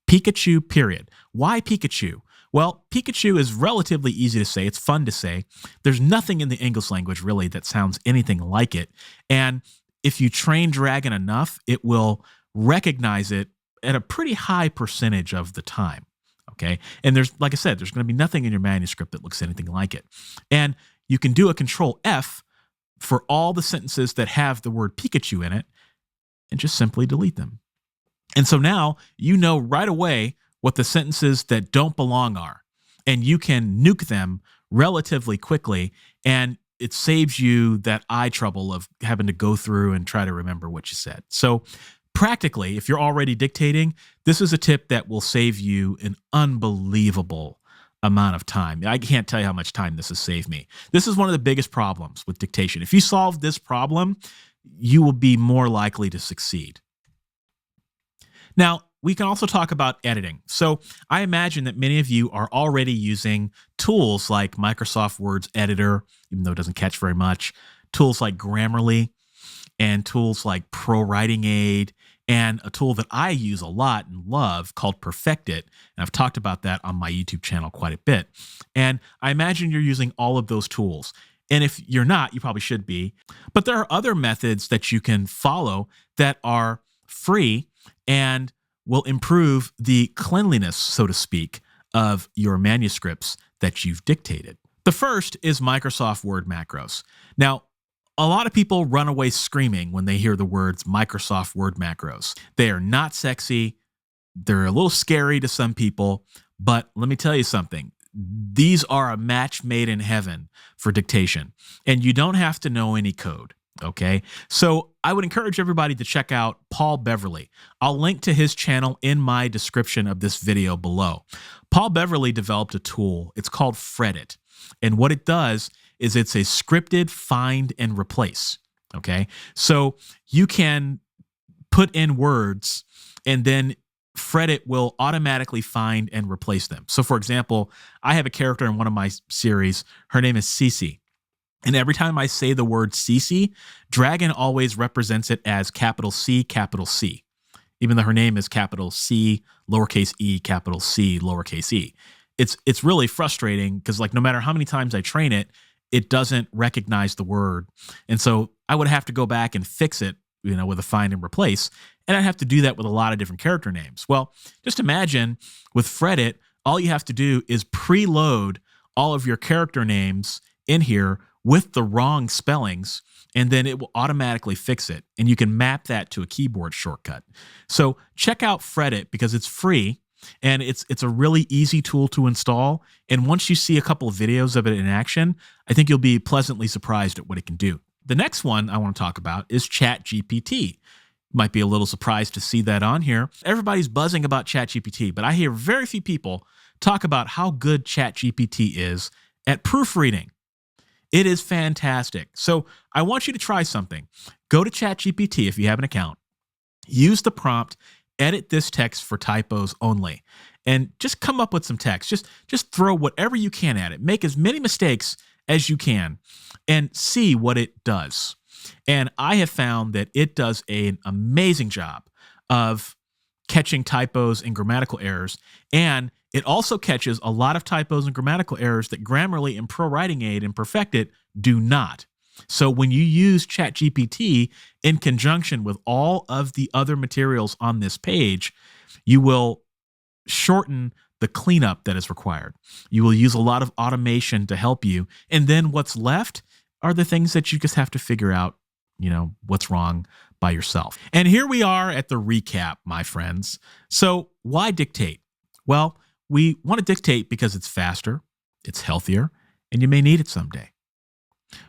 Pikachu, period. Why Pikachu? Well, Pikachu is relatively easy to say. It's fun to say. There's nothing in the English language really that sounds anything like it. And if you train Dragon enough, it will recognize it at a pretty high percentage of the time. Okay. And like I said, there's going to be nothing in your manuscript that looks anything like it. And you can do a Control F for all the sentences that have the word Pikachu in it and just simply delete them. And so now you know right away what the sentences that don't belong are, and you can nuke them relatively quickly, and it saves you that eye trouble of having to go through and try to remember what you said. So practically, if you're already dictating, this is a tip that will save you an unbelievable amount of time. I can't tell you how much time this has saved me. This is one of the biggest problems with dictation. If you solve this problem, you will be more likely to succeed. Now, we can also talk about editing. So I imagine that many of you are already using tools like Microsoft Word's editor, even though it doesn't catch very much, tools like Grammarly, and tools like Pro Writing Aid, and a tool that I use a lot and love called Perfect It. And I've talked about that on my YouTube channel quite a bit. And I imagine you're using all of those tools. And if you're not, you probably should be. But there are other methods that you can follow that are free and will improve the cleanliness, so to speak, of your manuscripts that you've dictated. The first is Microsoft Word macros. Now, a lot of people run away screaming when they hear the words Microsoft Word macros. They are not sexy. They're a little scary to some people, but let me tell you something. These are a match made in heaven for dictation, and you don't have to know any code. Okay, so I would encourage everybody to check out Paul Beverly. I'll link to his channel in my description of this video below. Paul Beverly developed a tool. It's called Fredit. And what it does is it's a scripted find and replace. Okay, so you can put in words and then Fredit will automatically find and replace them. So for example, I have a character in one of my series. Her name is Cece. And every time I say the word Cece, Dragon always represents it as capital C, even though her name is capital C, lowercase e, capital C, lowercase e. It's really frustrating because no matter how many times I train it, it doesn't recognize the word. And so I would have to go back and fix it, with a find and replace. And I'd have to do that with a lot of different character names. Well, just imagine with Fredit, all you have to do is preload all of your character names in here with the wrong spellings, and then it will automatically fix it. And you can map that to a keyboard shortcut. So check out Fredit because it's free and it's a really easy tool to install. And once you see a couple of videos of it in action, I think you'll be pleasantly surprised at what it can do. The next one I want to talk about is ChatGPT. You might be a little surprised to see that on here. Everybody's buzzing about ChatGPT, but I hear very few people talk about how good ChatGPT is at proofreading. It is fantastic. So I want you to try something. Go to ChatGPT if you have an account. Use the prompt, edit this text for typos only, and just come up with some text. Just throw whatever you can at it. Make as many mistakes as you can and see what it does. And I have found that it does an amazing job of catching typos and grammatical errors. And it also catches a lot of typos and grammatical errors that Grammarly and Pro Writing Aid and Perfectit do not. So when you use ChatGPT in conjunction with all of the other materials on this page, you will shorten the cleanup that is required. You will use a lot of automation to help you. And then what's left are the things that you just have to figure out, what's wrong by yourself. And here we are at the recap, my friends. So why dictate? Well, we want to dictate because it's faster, it's healthier, and you may need it someday.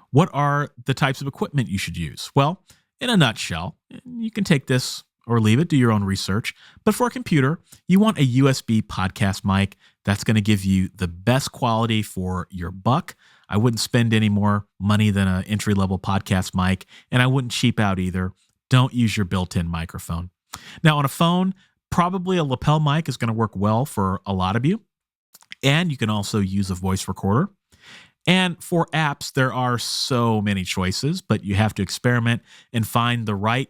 What are the types of equipment you should use? Well, in a nutshell, you can take this or leave it, do your own research. But for a computer, you want a USB podcast mic that's going to give you the best quality for your buck. I wouldn't spend any more money than an entry-level podcast mic, and I wouldn't cheap out either. Don't use your built-in microphone. Now, on a phone, probably a lapel mic is going to work well for a lot of you. And you can also use a voice recorder. And for apps, there are so many choices, but you have to experiment and find the right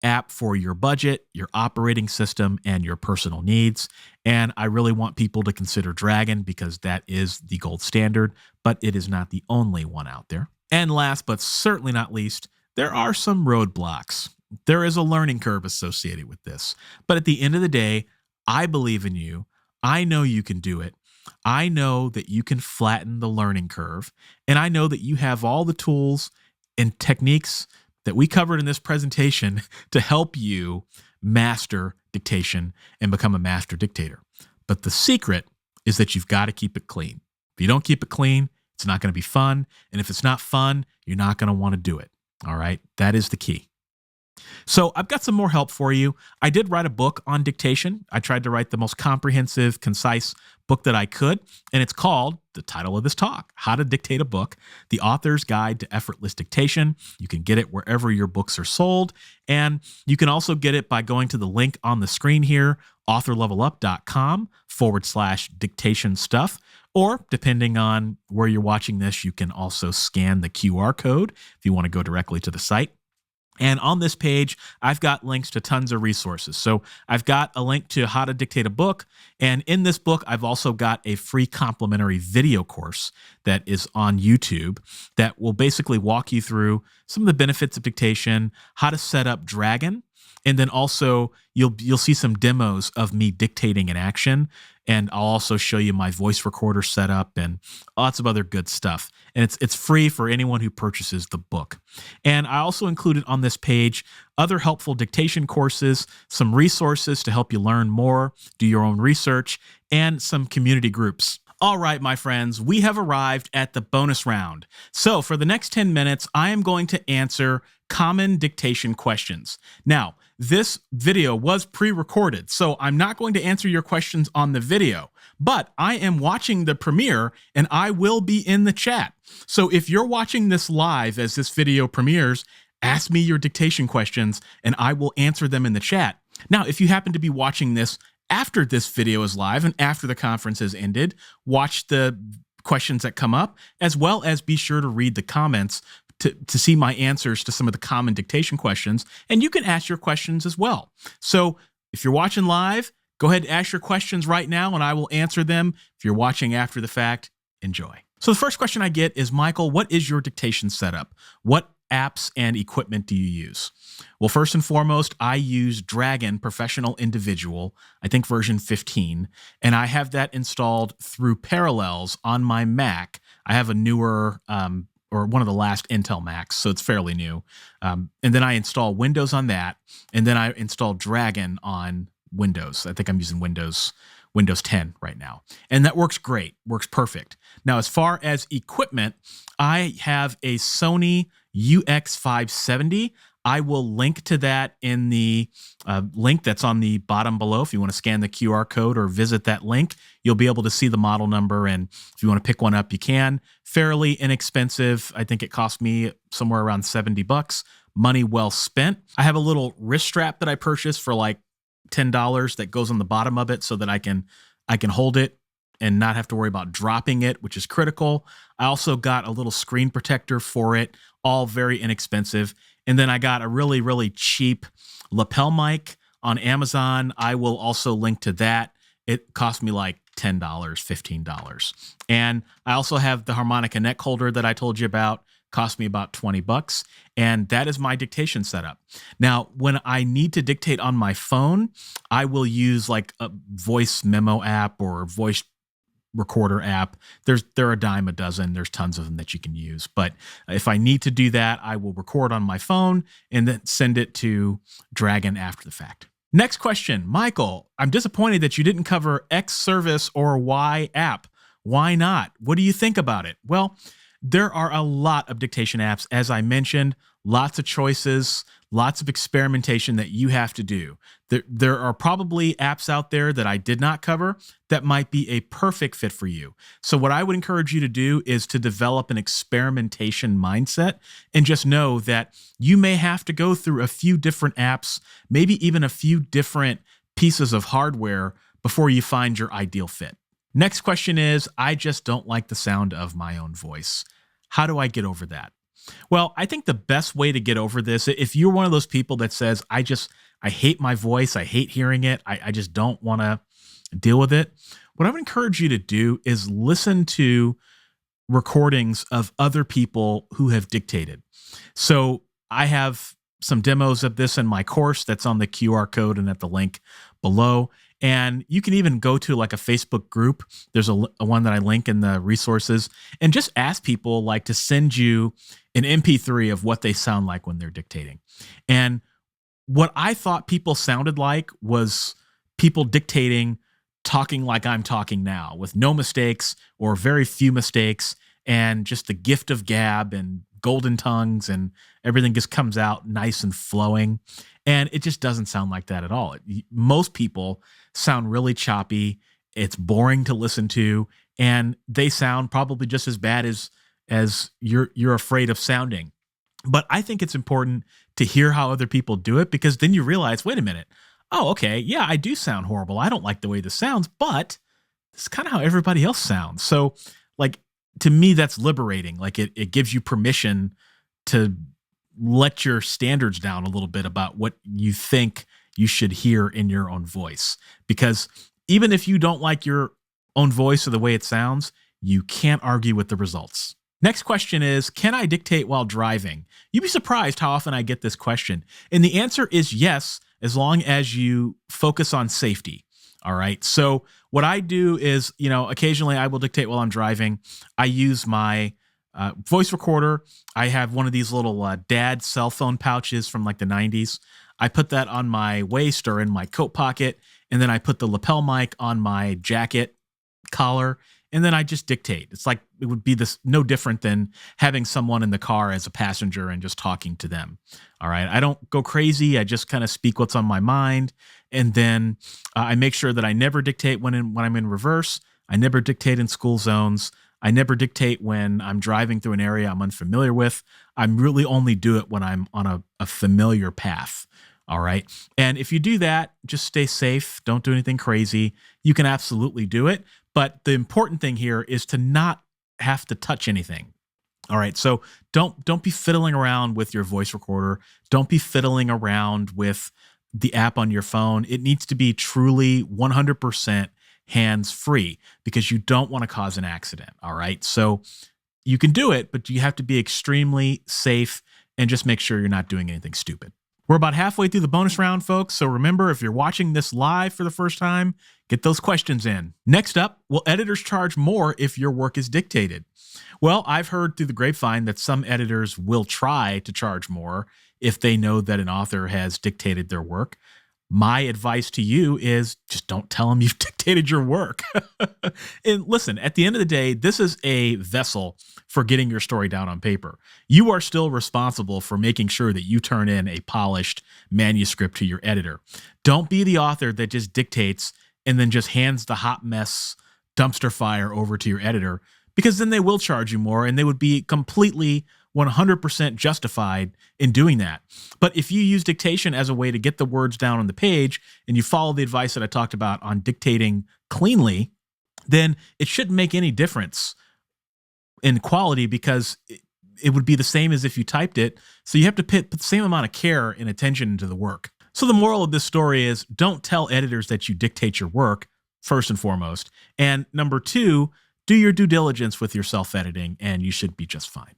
app for your budget, your operating system, and your personal needs. And I really want people to consider Dragon because that is the gold standard, but it is not the only one out there. And last, but certainly not least, there are some roadblocks. There is a learning curve associated with this. But at the end of the day, I believe in you. I know you can do it. I know that you can flatten the learning curve. And I know that you have all the tools and techniques that we covered in this presentation to help you master dictation and become a master dictator. But the secret is that you've got to keep it clean. If you don't keep it clean, it's not going to be fun. And if it's not fun, you're not going to want to do it. All right. That is the key. So I've got some more help for you. I did write a book on dictation. I tried to write the most comprehensive, concise book that I could, and it's called, the title of this talk, How to Dictate a Book, The Author's Guide to Effortless Dictation. You can get it wherever your books are sold, and you can also get it by going to the link on the screen here, authorlevelup.com/dictation stuff. Or depending on where you're watching this, you can also scan the QR code if you want to go directly to the site. And on this page, I've got links to tons of resources. So I've got a link to how to dictate a book. And in this book, I've also got a free complimentary video course that is on YouTube that will basically walk you through some of the benefits of dictation, how to set up Dragon, and then also you'll see some demos of me dictating in action. And I'll also show you my voice recorder setup and lots of other good stuff. And it's free for anyone who purchases the book. And I also included on this page other helpful dictation courses, some resources to help you learn more, do your own research, and some community groups. All right, my friends, we have arrived at the bonus round. So for the next 10 minutes, I am going to answer common dictation questions. Now, this video was pre-recorded, so I'm not going to answer your questions on the video, but I am watching the premiere and I will be in the chat. So if you're watching this live as this video premieres, ask me your dictation questions and I will answer them in the chat. Now, if you happen to be watching this after this video is live and after the conference has ended, watch the questions that come up, as well as be sure to read the comments to see my answers to some of the common dictation questions. And you can ask your questions as well. So if you're watching live, go ahead and ask your questions right now and I will answer them. If you're watching after the fact, enjoy. So the first question I get is, Michael, what is your dictation setup? What apps and equipment do you use? Well, first and foremost, I use Dragon Professional Individual, I think version 15, and I have that installed through Parallels on my Mac. I have a newer or one of the last Intel Macs, so it's fairly new. And then I install Windows on that, and then I install Dragon on Windows. I think I'm using Windows 10 right now. And that works great, works perfect. Now, as far as equipment, I have a Sony UX570. I will link to that in the link that's on the bottom below. If you want to scan the QR code or visit that link, you'll be able to see the model number. And if you want to pick one up, you can. Fairly inexpensive. I think it cost me somewhere around $70. Money well spent. I have a little wrist strap that I purchased for like $10 that goes on the bottom of it so that I can hold it and not have to worry about dropping it, which is critical. I also got a little screen protector for it, all very inexpensive. And then I got a really, really cheap lapel mic on Amazon. I will also link to that. It cost me like $10, $15. And I also have the harmonica neck holder that I told you about. Cost me about $20. And that is my dictation setup. Now, when I need to dictate on my phone, I will use like a voice memo app or voice recorder app. There are a dime a dozen. There's tons of them that you can use. But if I need to do that, I will record on my phone and then send it to Dragon after the fact. Next question, Michael, I'm disappointed that you didn't cover X service or Y app. Why not? What do you think about it? Well, there are a lot of dictation apps, as I mentioned, lots of choices, lots of experimentation that you have to do. There are probably apps out there that I did not cover that might be a perfect fit for you. So what I would encourage you to do is to develop an experimentation mindset and just know that you may have to go through a few different apps, maybe even a few different pieces of hardware before you find your ideal fit. Next question is, I just don't like the sound of my own voice. How do I get over that? Well, I think the best way to get over this, if you're one of those people that says, I hate my voice, I hate hearing it, I just don't want to deal with it, what I would encourage you to do is listen to recordings of other people who have dictated. So I have some demos of this in my course that's on the QR code and at the link below. And you can even go to like a Facebook group. There's a one that I link in the resources, and just ask people like to send you an MP3 of what they sound like when they're dictating. And what I thought people sounded like was people dictating, talking like I'm talking now, with no mistakes or very few mistakes, and just the gift of gab and golden tongues, and everything just comes out nice and flowing. And it just doesn't sound like that at all. Most people sound really choppy. It's boring to listen to, and they sound probably just as bad as you're afraid of sounding. But I think it's important to hear how other people do it, because then you realize, wait a minute. Oh, okay. Yeah, I do sound horrible. I don't like the way this sounds, but it's kind of how everybody else sounds. So like, to me, that's liberating. Like it gives you permission to let your standards down a little bit about what you think you should hear in your own voice. Because even if you don't like your own voice or the way it sounds, you can't argue with the results. Next question is, can I dictate while driving? You'd be surprised how often I get this question. And the answer is yes, as long as you focus on safety. All right. So what I do is, occasionally I will dictate while I'm driving. I use my voice recorder. I have one of these little dad cell phone pouches from like the 90s. I put that on my waist or in my coat pocket, and then I put the lapel mic on my jacket collar, and then I just dictate. It's like it would be no different than having someone in the car as a passenger and just talking to them. All right. I don't go crazy. I just kind of speak what's on my mind. And then I make sure that I never dictate when I'm in reverse. I never dictate in school zones. I never dictate when I'm driving through an area I'm unfamiliar with. I really only do it when I'm on a familiar path. All right. And if you do that, just stay safe. Don't do anything crazy. You can absolutely do it. But the important thing here is to not have to touch anything. All right. So don't be fiddling around with your voice recorder. Don't be fiddling around with the app on your phone. It needs to be truly 100% hands-free, because you don't want to cause an accident. All right. So you can do it, but you have to be extremely safe and just make sure you're not doing anything stupid. We're about halfway through the bonus round, folks. So remember, if you're watching this live for the first time, get those questions in. Next up, will editors charge more if your work is dictated? Well, I've heard through the grapevine that some editors will try to charge more if they know that an author has dictated their work. My advice to you is just don't tell them you've dictated your work. And listen, at the end of the day, this is a vessel for getting your story down on paper. You are still responsible for making sure that you turn in a polished manuscript to your editor. Don't be the author that just dictates and then just hands the hot mess dumpster fire over to your editor, because then they will charge you more and they would be completely 100% justified in doing that. But if you use dictation as a way to get the words down on the page and you follow the advice that I talked about on dictating cleanly, then it shouldn't make any difference in quality, because it would be the same as if you typed it. So you have to put the same amount of care and attention into the work. So the moral of this story is don't tell editors that you dictate your work, first and foremost. And number two, do your due diligence with your self-editing and you should be just fine.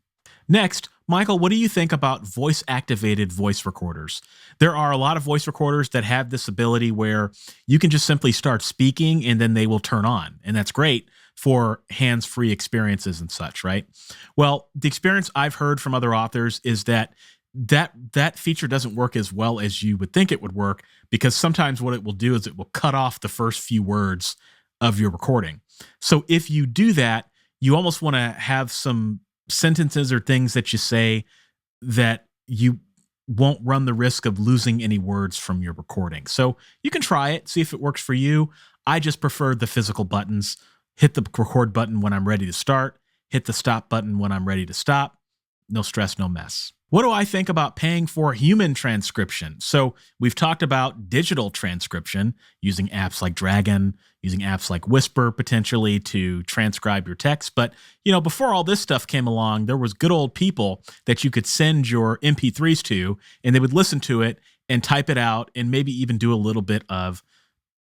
Next, Michael, what do you think about voice-activated voice recorders? There are a lot of voice recorders that have this ability where you can just simply start speaking and then they will turn on. And that's great for hands-free experiences and such, right? Well, the experience I've heard from other authors is that feature doesn't work as well as you would think it would work, because sometimes what it will do is it will cut off the first few words of your recording. So if you do that, you almost want to have some sentences or things that you say that you won't run the risk of losing any words from your recording. So you can try it, see if it works for you. I just prefer the physical buttons. Hit the record button when I'm ready to start, hit the stop button when I'm ready to stop. No stress, no mess. What do I think about paying for human transcription? So we've talked about digital transcription using apps like Dragon, using apps like Whisper potentially to transcribe your text. But, before all this stuff came along, there was good old people that you could send your MP3s to, and they would listen to it and type it out and maybe even do a little bit of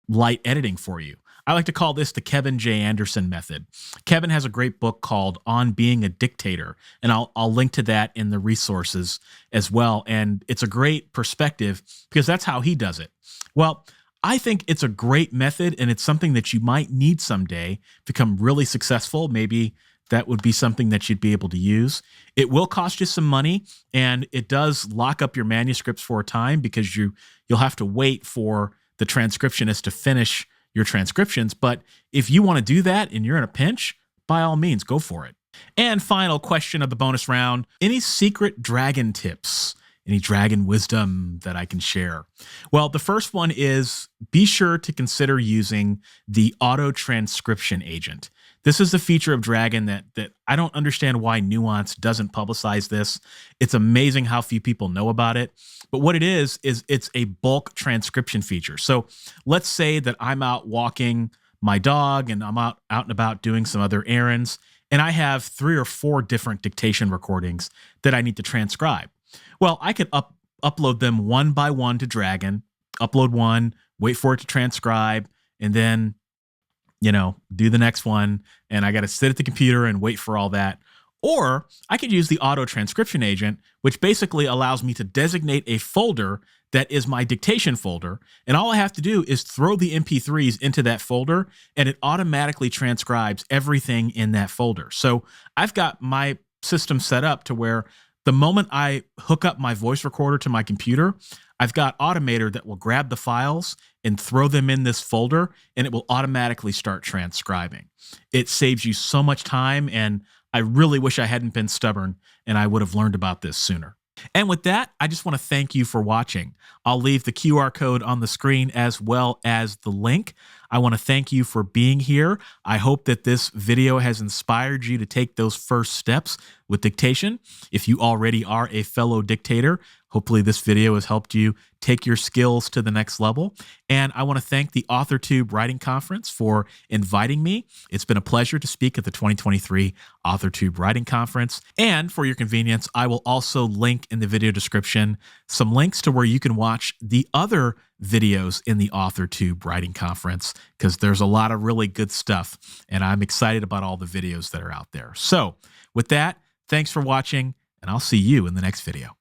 light editing for you. I like to call this the Kevin J. Anderson method. Kevin has a great book called On Being a Dictator, and I'll link to that in the resources as well. And it's a great perspective because that's how he does it. Well, I think it's a great method, and it's something that you might need someday, become really successful. Maybe that would be something that you'd be able to use. It will cost you some money, and it does lock up your manuscripts for a time because you'll have to wait for the transcriptionist to finish your transcriptions. But if you want to do that and you're in a pinch, by all means, go for it. And final question of the bonus round, any secret dragon tips? Any dragon wisdom that I can share? Well, the first one is be sure to consider using the auto transcription agent. This is the feature of Dragon that I don't understand why Nuance doesn't publicize this. It's amazing how few people know about it. But what it is it's a bulk transcription feature. So let's say that I'm out walking my dog and I'm out and about doing some other errands, and I have 3 or 4 different dictation recordings that I need to transcribe. Well, I could upload them one by one to Dragon, upload one, wait for it to transcribe, and then do the next one, and I got to sit at the computer and wait for all that. Or I could use the auto transcription agent, which basically allows me to designate a folder that is my dictation folder. And all I have to do is throw the MP3s into that folder, and it automatically transcribes everything in that folder. So I've got my system set up to where the moment I hook up my voice recorder to my computer, I've got Automator that will grab the files and throw them in this folder, and it will automatically start transcribing. It saves you so much time, and I really wish I hadn't been stubborn and I would have learned about this sooner. And with that, I just want to thank you for watching. I'll leave the QR code on the screen as well as the link. I want to thank you for being here. I hope that this video has inspired you to take those first steps with dictation. If you already are a fellow dictator, hopefully this video has helped you take your skills to the next level. And I want to thank the AuthorTube Writing Conference for inviting me. It's been a pleasure to speak at the 2023 AuthorTube Writing Conference. And for your convenience, I will also link in the video description some links to where you can watch the other videos in the AuthorTube Writing Conference, because there's a lot of really good stuff, and I'm excited about all the videos that are out there. So with that, thanks for watching, and I'll see you in the next video.